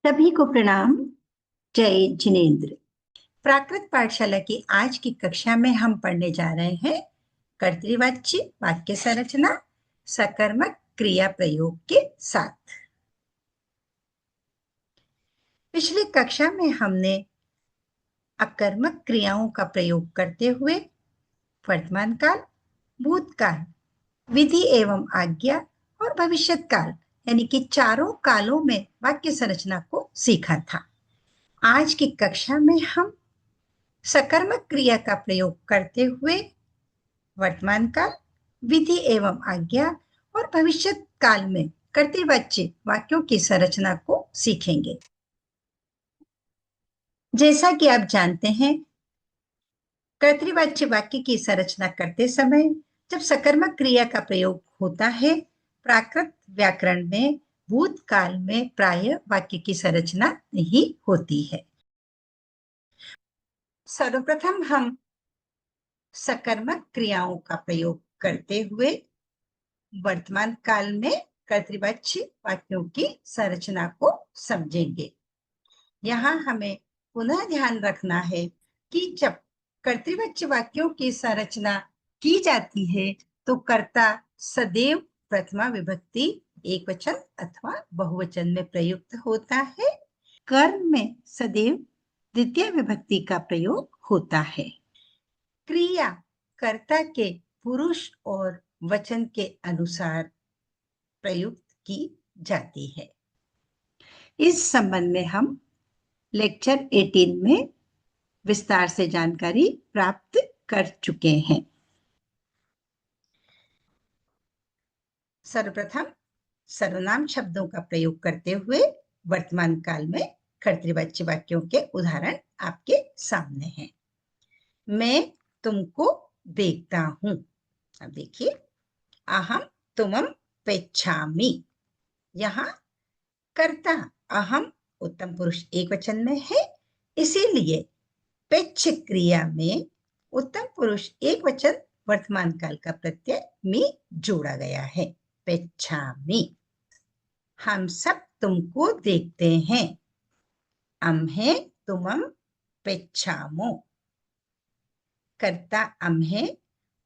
सभी को प्रणाम। जय जिनेन्द्र। प्राकृत पाठशाला की आज की कक्षा में हम पढ़ने जा रहे हैं कर्तृवाच्य वाक्य संरचना सकर्मक क्रिया प्रयोग के साथ। पिछली कक्षा में हमने अकर्मक क्रियाओं का प्रयोग करते हुए वर्तमान काल, भूतकाल, विधि एवं आज्ञा और भविष्यत काल यानी कि चारों कालों में वाक्य संरचना को सीखा था। आज की कक्षा में हम सकर्मक क्रिया का प्रयोग करते हुए वर्तमान काल, विधि एवं आज्ञा और भविष्यत काल में कर्तृवाच्य वाक्यों की संरचना को सीखेंगे। जैसा कि आप जानते हैं, कर्तृवाच्य वाक्य की संरचना करते समय जब सकर्मक क्रिया का प्रयोग होता है, प्राकृत व्याकरण में भूतकाल में प्रायः वाक्य की संरचना नहीं होती है। सर्वप्रथम हम सकर्मक क्रियाओं का प्रयोग करते हुए वर्तमान काल में कर्तृवाच्य वाक्यों की संरचना को समझेंगे। यहाँ हमें पुनः ध्यान रखना है कि जब कर्तृवाच्य वाक्यों की संरचना की जाती है तो कर्ता सदैव प्रथमा विभक्ति एकवचन अथवा बहुवचन में प्रयुक्त होता है। कर्म में सदैव द्वितीय विभक्ति का प्रयोग होता है। क्रिया कर्ता के पुरुष और वचन के अनुसार प्रयुक्त की जाती है। इस संबंध में हम लेक्चर 18 में विस्तार से जानकारी प्राप्त कर चुके हैं। सर्वप्रथम सर्वनाम शब्दों का प्रयोग करते हुए वर्तमान काल में कर्तृवाच्य वाक्यों के उदाहरण आपके सामने हैं। मैं तुमको देखता हूं। अब देखिए, अहम तुमम पेच्छामि। यहाँ कर्ता अहम उत्तम पुरुष एकवचन में है, इसीलिए पेच्छ क्रिया में उत्तम पुरुष एकवचन वर्तमान काल का प्रत्यय मी जोड़ा गया है, पेच्छामि। हम सब तुमको देखते हैं। अम्हे तुमम पेच्छामो। कर्ता अम्हे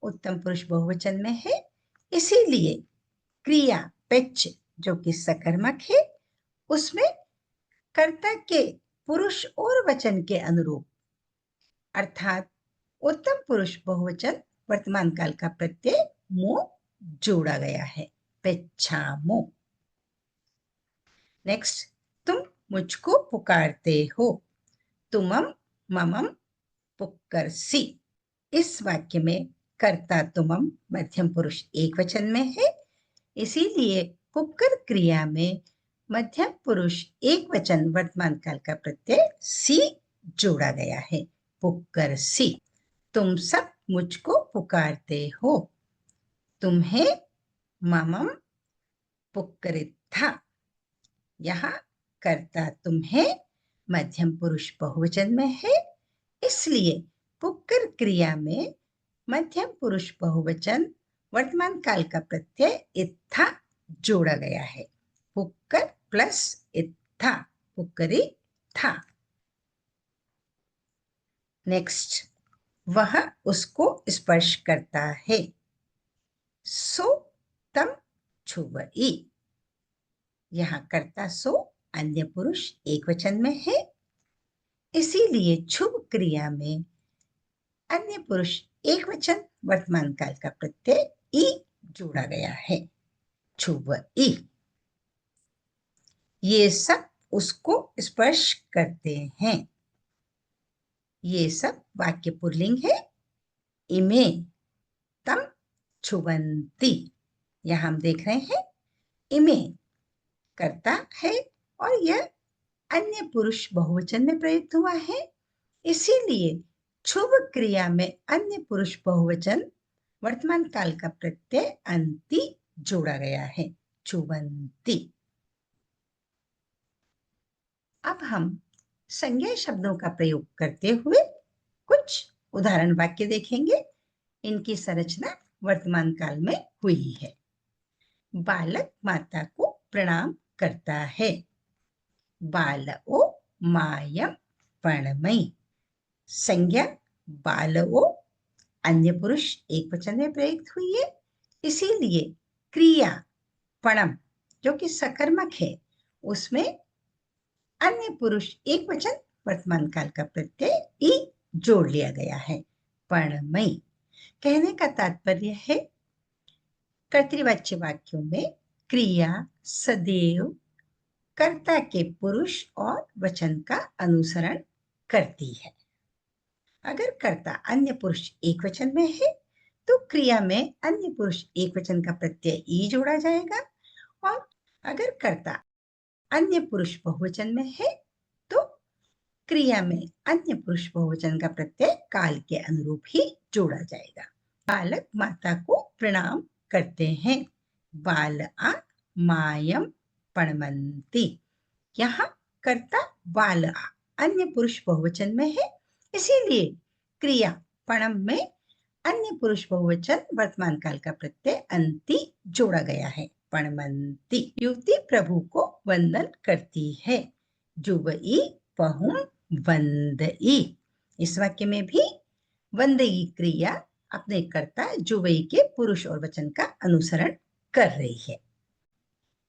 उत्तम पुरुष बहुवचन में है, इसीलिए क्रिया पेच्छ जो कि सकर्मक है उसमें कर्ता के पुरुष और वचन के अनुरूप अर्थात उत्तम पुरुष बहुवचन वर्तमान काल का प्रत्यय मो जोड़ा गया है, पेच्छामो। नेक्स्ट, तुम मुझको पुकारते हो। तुमम ममम पुक्करसि। इस वाक्य में कर्ता तुमम मध्यम पुरुष एकवचन में है, इसीलिए पुक्कर क्रिया में मध्यम पुरुष एकवचन वर्तमान काल का प्रत्यय सी जोड़ा गया है, पुक्करसि। तुम सब मुझको पुकारते हो। तुम्हें ममम पुक्करित्था। यहाँ कर्ता तुम्हें मध्यम पुरुष बहुवचन में है, इसलिए पुक्कर क्रिया में मध्यम पुरुष बहुवचन वर्तमान काल का प्रत्यय इत्था जोड़ा गया है, पुक्कर प्लस इत्था, पुक्करी था। नेक्स्ट, वह उसको स्पर्श करता है। सो तम छुवई। यहाँ कर्ता सो अन्य पुरुष एकवचन में है, इसीलिए छुब क्रिया में अन्य पुरुष एकवचन वर्तमान काल का प्रत्यय ई जोड़ा गया है, छुवई। ये सब उसको स्पर्श करते हैं। ये सब वाक्य पुल्लिंग है। इमे तम छुवंती। यहाँ हम देख रहे हैं इमे कर्ता है और यह अन्य पुरुष बहुवचन में प्रयुक्त हुआ है, इसीलिए छुब क्रिया में अन्य पुरुष बहुवचन वर्तमान काल का प्रत्यय अंति जोड़ा गया है, छुवंती। अब हम संज्ञा शब्दों का प्रयोग करते हुए कुछ उदाहरण वाक्य देखेंगे। इनकी संरचना वर्तमान काल में हुई है। बालक माता को प्रणाम करता है। बालओ मायम पणमई। संज्ञा बालओ अन्य पुरुष एक वचन में प्रयुक्त हुई है, इसीलिए क्रिया पणम जो कि सकर्मक है उसमें अन्य पुरुष एक वचन वर्तमान काल का प्रत्यय ई जोड़ लिया गया है, पणमई। कहने का तात्पर्य है कर्तृवाच्य वाक्यों में क्रिया सदैव कर्ता के पुरुष और वचन का अनुसरण करती है। अगर कर्ता अन्य पुरुष एक वचन में है तो क्रिया में अन्य पुरुष एक वचन का प्रत्यय ई जोड़ा जाएगा, और अगर कर्ता अन्य पुरुष बहुवचन में है तो क्रिया में अन्य पुरुष बहुवचन का प्रत्यय काल के अनुरूप ही जोड़ा जाएगा। बालक माता को प्रणाम करते हैं, बालआ मायम पणमन्ति। यहाँ कर्ता बालआ अन्य पुरुष बहुवचन में है, इसीलिए क्रिया पणम में अन्य पुरुष बहुवचन वर्तमान काल का प्रत्यय अंति जोड़ा गया है, पणमन्ति। युवती प्रभु को वंदन करती है, जुवई पहुम वंदई। इस वाक्य में भी वंदई क्रिया अपने कर्ता जुवई के पुरुष और वचन का अनुसरण कर रही है।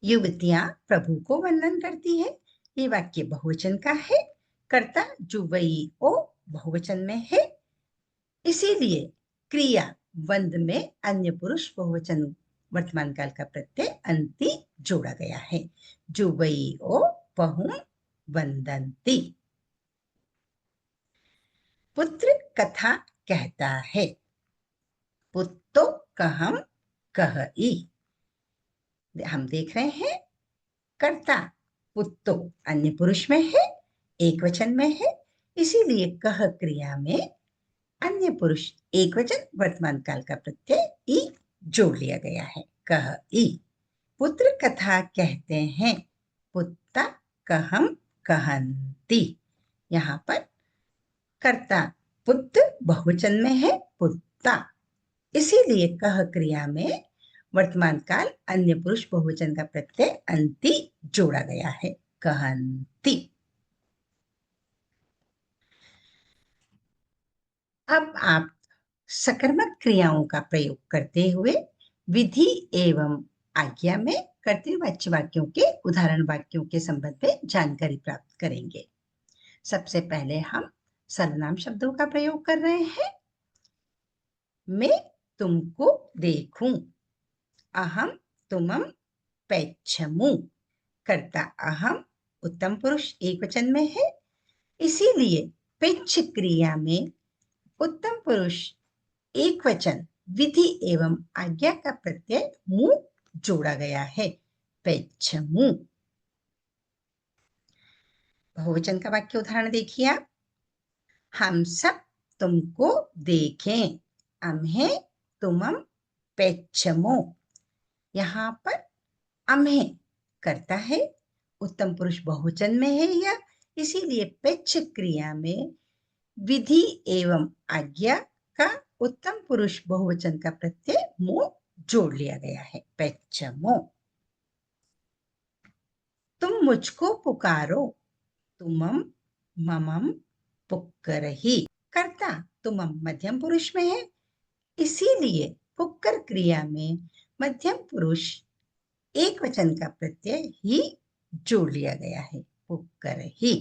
युवतियां प्रभु को वंदन करती है, ये वाक्य बहुवचन का है, कर्ता जुवई ओ बहुवचन में है, इसीलिए क्रिया वंद में अन्य पुरुष बहुवचन वर्तमान काल का प्रत्यय अंति जोड़ा गया है, जुवई ओ पहुम वंदन्ति। पुत्र कथा कहता है, पुत्तो कहम कहई। हम देख रहे हैं कर्ता पुत्तो अन्य पुरुष में है, एक वचन में है, इसीलिए कह क्रिया में अन्य पुरुष एक वचन वर्तमान काल का प्रत्यय ई जोड़ लिया गया है, कह ई। पुत्र कथा कहते हैं, पुत्ता कहम कहंती। यहाँ पर कर्ता पुत्र बहुवचन में है, पुत्ता, इसीलिए कह क्रिया में वर्तमान काल अन्य पुरुष बहुवचन का प्रत्यय अंति जोड़ा गया है, कहंती। अब आप सकर्मक क्रियाओं का प्रयोग करते हुए विधि एवं आज्ञा में कर्तृवाच्य वाक्यों के उदाहरण वाक्यों के संबंध में जानकारी प्राप्त करेंगे। सबसे पहले हम सर्वनाम शब्दों का प्रयोग कर रहे हैं। मैं तुमको देखूं, अहम तुमम पैच्छमु। कर्ता अहम उत्तम पुरुष एक वचन में है, इसीलिए पेच्छ क्रिया में उत्तम पुरुष एक वचन विधि एवं आज्ञा का प्रत्यय मु जोड़ा गया है, पैच्छमु। बहुवचन का वाक्य उदाहरण देखिए आप, हम सब तुमको देखें, अम्हें तुमम पैच्छमो। यहाँ पर अम्हें करता है, उत्तम पुरुष बहुवचन में है यह, इसीलिए पेच्छ क्रिया में विधि एवं आज्ञा का उत्तम पुरुष बहुवचन का प्रत्यय मो जोड़ लिया गया है, पेच्छमो। तुम मुझको पुकारो, तुमम ममम पुक्करहि। कर्ता तुमम मध्यम पुरुष में है, इसीलिए पुक्कर क्रिया में मध्यम पुरुष एक वचन का प्रत्यय ही जोड़ लिया गया है, पुक्करहि।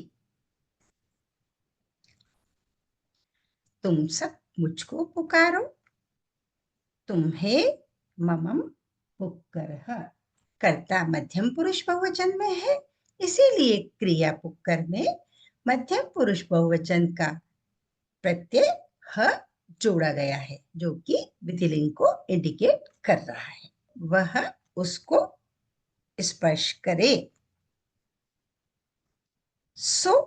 तुम सब मुझको पुकारो, तुम्हें ममम पुक्करः। कर्ता मध्यम पुरुष बहुवचन में है, इसीलिए क्रिया पुक्कर में मध्यम पुरुष बहुवचन का प्रत्यय ह जोड़ा गया है, जो कि विधिलिंग को इंडिकेट कर रहा है। वह उसको स्पर्श करे, सो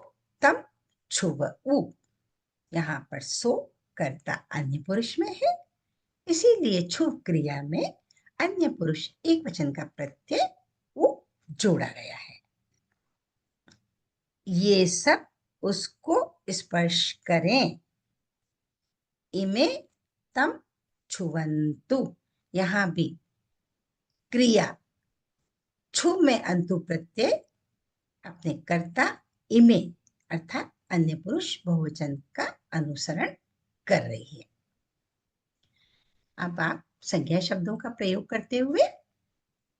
तम छुवउ। यहाँ पर सो कर्ता अन्य पुरुष में है, इसीलिए छुव क्रिया में अन्य पुरुष एक वचन का प्रत्यय उ जोड़ा गया है। ये सब उसको स्पर्श करें, इमे तम छुवंतु। यहाँ भी क्रिया छुव में अंतु प्रत्यय अपने कर्ता इमे अर्थात अन्य पुरुष बहुवचन का अनुसरण कर रही है। अब आप संज्ञा शब्दों का प्रयोग करते हुए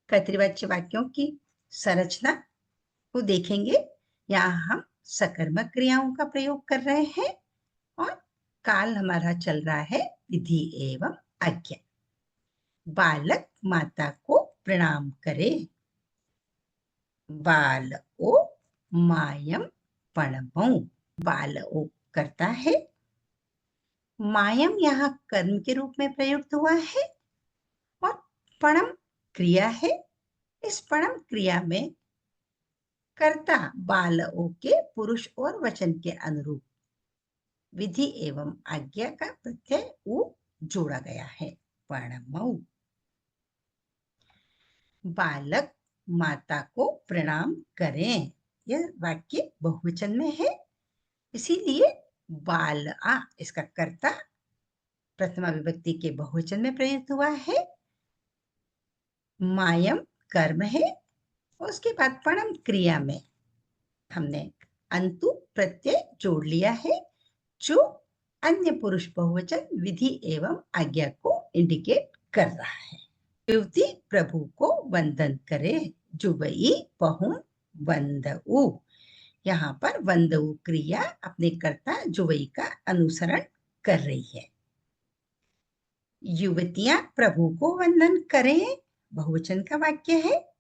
कर्तृवाच्य वाक्यों की संरचना को देखेंगे। यहाँ हम सकर्मक क्रियाओं का प्रयोग कर रहे हैं और काल हमारा चल रहा है विधि एवं आज्ञा। बालक माता को प्रणाम करे। बालओ मायम पणमौ। बालओ करता है। मायम यहाँ कर्म के रूप में प्रयुक्त हुआ है और पणम क्रिया है। इस पणम क्रिया में कर्ता बालओ के पुरुष और वचन के अनुरूप विधि एवं आज्ञा का प्रत्यय उ जोड़ा गया है। पणमौ। बालक माता को प्रणाम करें। यह वाक्य बहुवचन में है, इसीलिए बालआ इसका कर्ता प्रथमा विभक्ति के बहुवचन में प्रयुक्त हुआ है। मायम कर्म है और उसके बाद पणम क्रिया में हमने अंतु प्रत्यय जोड़ लिया है जो अन्य पुरुष बहुवचन विधि एवं आज्ञा को इंडिकेट कर रहा है। युवती प्रभु को वंदन करे। जुबई पहुं वंदऊ। यहाँ पर वंदऊ क्रिया अपने कर्ता जुबई का अनुसरण कर रही है। युवतियां प्रभु को वंदन करें बहुवचन का वाक्य है।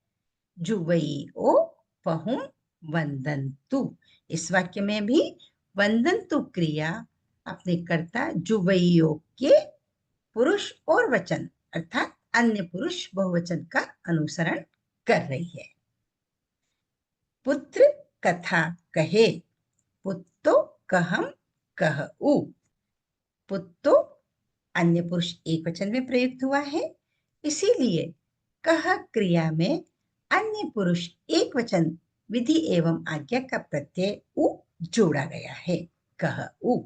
जुबई ओ पहुं वंदन्तु। इस वाक्य में भी वंदन्तु क्रिया अपने कर्ता जुबईयों के पुरुष और वचन अर्थात अन्य पुरुष बहुवचन का अनुसरण कर रही है। पुत्र कथा कहे। पुत्तो कहम कहऊ। पुत्तो अन्य पुरुष एक वचन में प्रयुक्त हुआ है, इसीलिए कह क्रिया में अन्य पुरुष एक वचन विधि एवं आज्ञा का प्रत्यय उ जोड़ा गया है। कहऊ।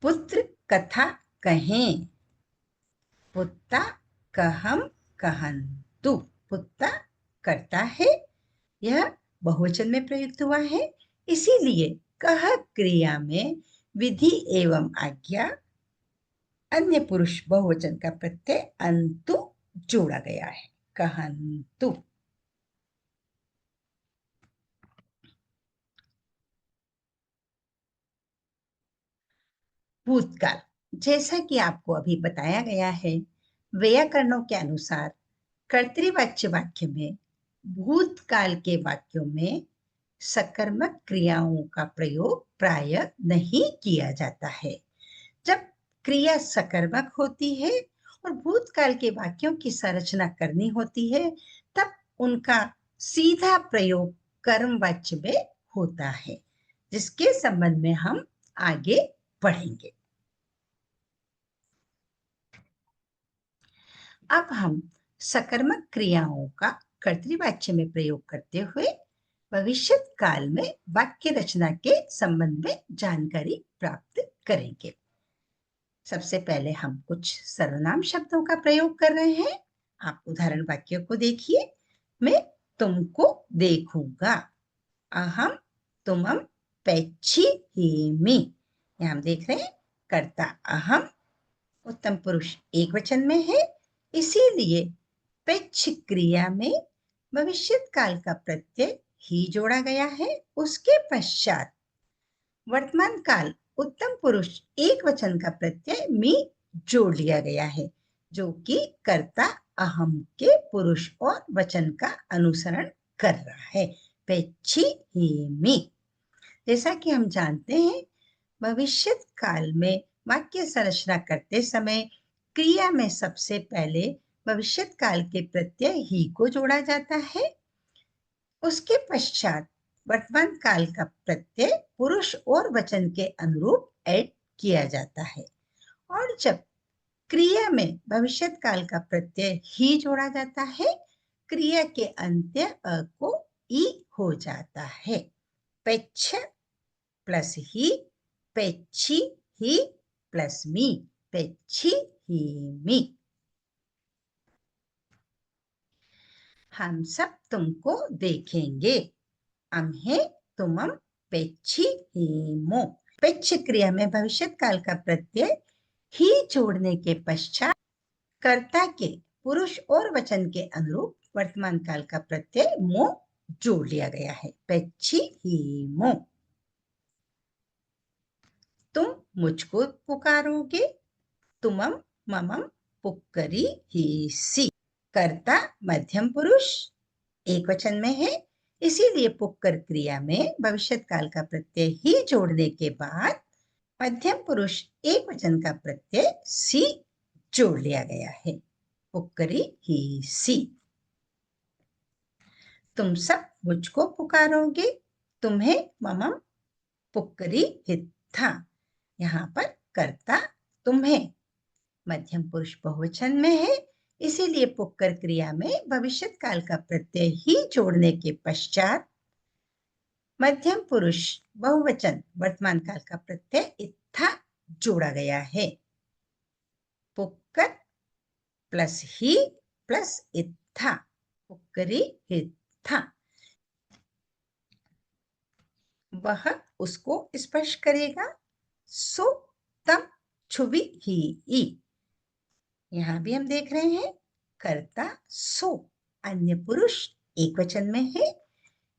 पुत्र कथा कहें। पुत्ता कहम कहन्तु। पुत्ता करता है, यह बहुवचन में प्रयुक्त हुआ है, इसीलिए कह क्रिया में विधि एवं आज्ञा अन्य पुरुष बहुवचन का प्रत्यय अंतु जोड़ा गया है। कहन्तु। भूतकाल, जैसा कि आपको अभी बताया गया है, व्याकरणों के अनुसार कर्तृवाच्य वाक्य में भूतकाल के वाक्यों में सकर्मक क्रियाओं का प्रयोग प्रायः नहीं किया जाता है। जब क्रिया सकर्मक होती है और भूतकाल के वाक्यों की संरचना करनी होती है, तब उनका सीधा प्रयोग कर्मवाच्य में होता है, जिसके संबंध में हम आगे बढ़ेंगे। अब हम सकर्मक क्रियाओं का कर्तृवाच्य में प्रयोग करते हुए भविष्यत काल में वाक्य रचना के संबंध में जानकारी प्राप्त करेंगे। सबसे पहले हम कुछ सर्वनाम शब्दों का प्रयोग कर रहे हैं। आप उदाहरण वाक्यों को देखिए। मैं तुमको देखूंगा। अहम तुमम पेच्छिहीमि। यहाँ हम देख रहे हैं कर्ता अहम उत्तम पुरुष एक वचन में है, इसीलिए पेच्छ क्रिया में भविष्यत काल का प्रत्यय ही जोड़ा गया है। उसके पश्चात वर्तमान काल उत्तम पुरुष एक वचन का प्रत्यय मी जोड़ लिया गया है, जो कि कर्ता अहम के पुरुष और वचन का अनुसरण कर रहा है। पेच्छिहीमि। जैसा कि हम जानते हैं, भविष्यत काल में वाक्य संरचना करते समय क्रिया में सबसे पहले भविष्यत काल के प्रत्यय ही को जोड़ा जाता है। उसके पश्चात वर्तमान काल का प्रत्यय पुरुष और वचन के अनुरूप ऐड किया जाता है। और जब क्रिया में भविष्यत काल का प्रत्यय ही जोड़ा जाता है, क्रिया के अंत्य अ को ई हो जाता है। पेच्छ प्लस ही, पेच्छी ही प्लस मी, पेच्छिहीमि। हम सब तुमको देखेंगे। अम्हे तुमम पेच्छी हीमो। पेच्छ क्रिया में भविष्य काल का प्रत्यय ही जोड़ने के पश्चात कर्ता के पुरुष और वचन के अनुरूप वर्तमान काल का प्रत्यय मो जोड़ लिया गया है। पेच्छी हीमो। तुम मुझको पुकारोगे। तुमम ममम पुक्करी हीसी। कर्ता मध्यम पुरुष एक वचन में है, इसीलिए पुक्कर क्रिया में भविष्यत काल का प्रत्यय ही जोड़ने के बाद मध्यम पुरुष एक वचन का प्रत्यय सी जोड़ लिया गया है। पुक्करी हीसी। तुम सब मुझको पुकारोगे। तुम्हें ममम पुक्करी हित्था। यहाँ पर कर्ता तुम्हें मध्यम पुरुष बहुवचन में है, इसीलिए पुक्कर क्रिया में भविष्यत काल का प्रत्यय ही जोड़ने के पश्चात मध्यम पुरुष बहुवचन वर्तमान काल का प्रत्यय इत्था जोड़ा गया है। पुक्कर प्लस ही प्लस इत्था, पुक्करी हित्था। वह उसको स्पर्श करेगा। सो तम छुबी ही ई। यहाँ भी हम देख रहे हैं कर्ता सो अन्य पुरुष एक वचन में है,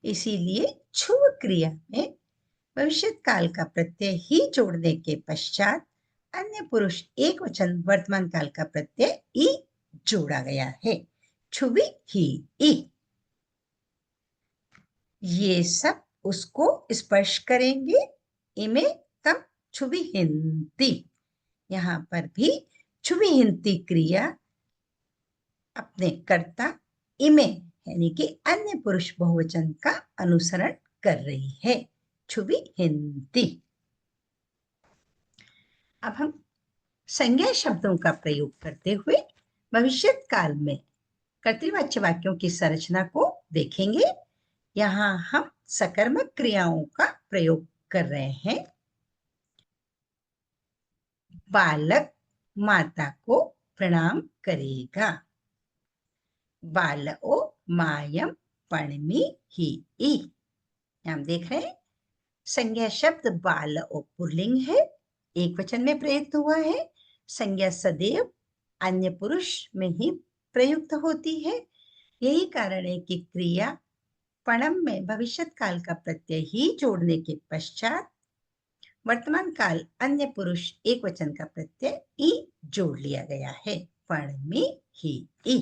इसीलिए छुव क्रिया में भविष्यत काल का प्रत्यय ही जोड़ने के पश्चात अन्य पुरुष एक वचन वर्तमान काल का प्रत्यय ई जोड़ा गया है। छुबी ही ई। ये सब उसको स्पर्श करेंगे। इमे तम छुबी हिंती। यहाँ पर भी छुबी हिंती क्रिया अपने कर्ता इमे यानी कि अन्य पुरुष बहुवचन का अनुसरण कर रही है। छुबी हिंती। अब हम संज्ञा शब्दों का प्रयोग करते हुए भविष्यत काल में कर्तृवाच्य वाक्यों की संरचना को देखेंगे। यहाँ हम सकर्मक क्रियाओं का प्रयोग कर रहे हैं। बालक माता को प्रणाम करेगा। बालओ मायम पणमी ही ई। हम देख रहे हैं संज्ञा शब्द बालओ पुल्लिंग है, एक वचन में प्रयुक्त हुआ है। संज्ञा सदैव अन्य पुरुष में ही प्रयुक्त होती है। यही कारण है कि क्रिया पणम में भविष्यत काल का प्रत्यय ही जोड़ने के पश्चात वर्तमान काल अन्य पुरुष एक वचन का प्रत्यय ई जोड़ लिया गया है। पणमी ही ई।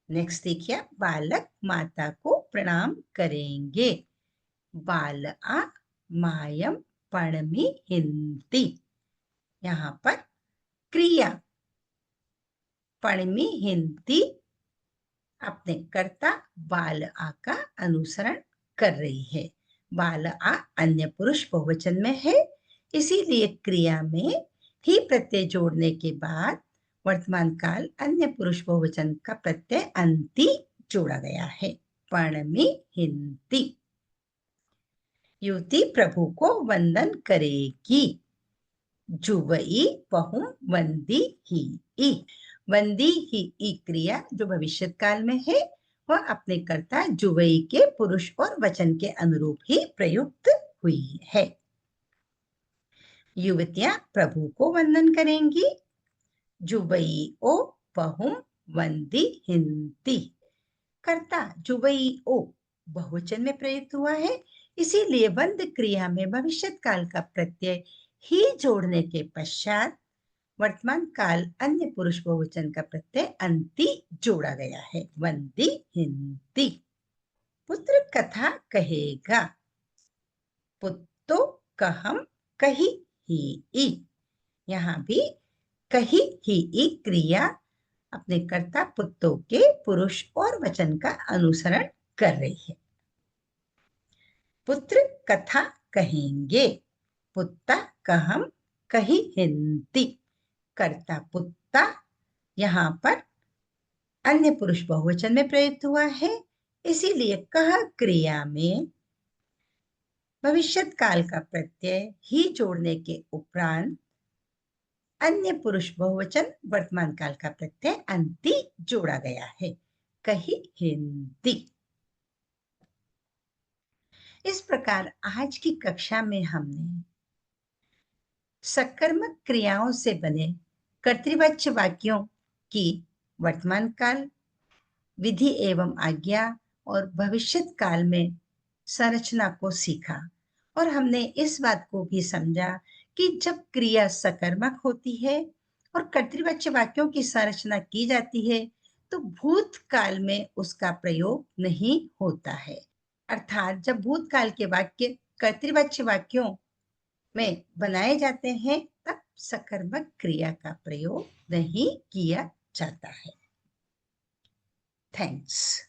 नेक्स्ट देखिए, बालक माता को प्रणाम करेंगे। बालआ मायम पणमी हिंती। यहाँ पर क्रिया पणमी हिंती अपने कर्ता बालआ का अनुसरण कर रही है। बालआ अन्य पुरुष बहुवचन में है, इसीलिए क्रिया में ही प्रत्यय जोड़ने के बाद वर्तमान काल अन्य पुरुष बहुवचन का प्रत्यय अंति जोड़ा गया है। पणमी हिंती। युवती प्रभु को वंदन करेगी। जुवई बहु वंदी ही ई। वंदी ही ई क्रिया जो भविष्यत काल में है, वह अपने कर्ता जुवई के पुरुष और वचन के अनुरूप ही प्रयुक्त हुई है। युवतियां प्रभु को वंदन करेंगी। जुवई ओ बहु वंदी हिंती। कर्ता जुवई ओ बहुवचन में प्रयुक्त हुआ है, इसीलिए वंद क्रिया में भविष्यत काल का प्रत्यय ही जोड़ने के पश्चात वर्तमान काल अन्य पुरुष बहुवचन का प्रत्यय अंति जोड़ा गया है। वंदी हिंती। पुत्र कथा कहेगा। पुत्तो कहम कही ही ई। यहाँ भी कही ही ई क्रिया अपने कर्ता पुत्तों के पुरुष और वचन का अनुसरण कर रही है। पुत्र कथा कहेंगे। पुत्ता कहम कही हिंती। कर्ता पुत्ता यहाँ पर अन्य पुरुष बहुवचन में प्रयुक्त हुआ है, इसीलिए कह क्रिया में भविष्यत काल का प्रत्यय ही जोड़ने के उपरांत अन्य पुरुष बहुवचन वर्तमान काल का प्रत्यय अंति जोड़ा गया है। कही हिंदी। इस प्रकार आज की कक्षा में हमने सकर्मक क्रियाओं से बने कर्तृवाच्य वाक्यों की वर्तमान काल, विधि एवं आज्ञा और भविष्यत काल में संरचना को सीखा और हमने इस बात को भी समझा कि जब क्रिया सकर्मक होती है और कर्तृवाच्य वाक्यों की संरचना की जाती है तो भूतकाल में उसका प्रयोग नहीं होता है। अर्थात जब भूतकाल के वाक्य कर्तृवाच्य वाक्यों में बनाए जाते हैं तब सकर्मक क्रिया का प्रयोग नहीं किया जाता है। थैंक्स।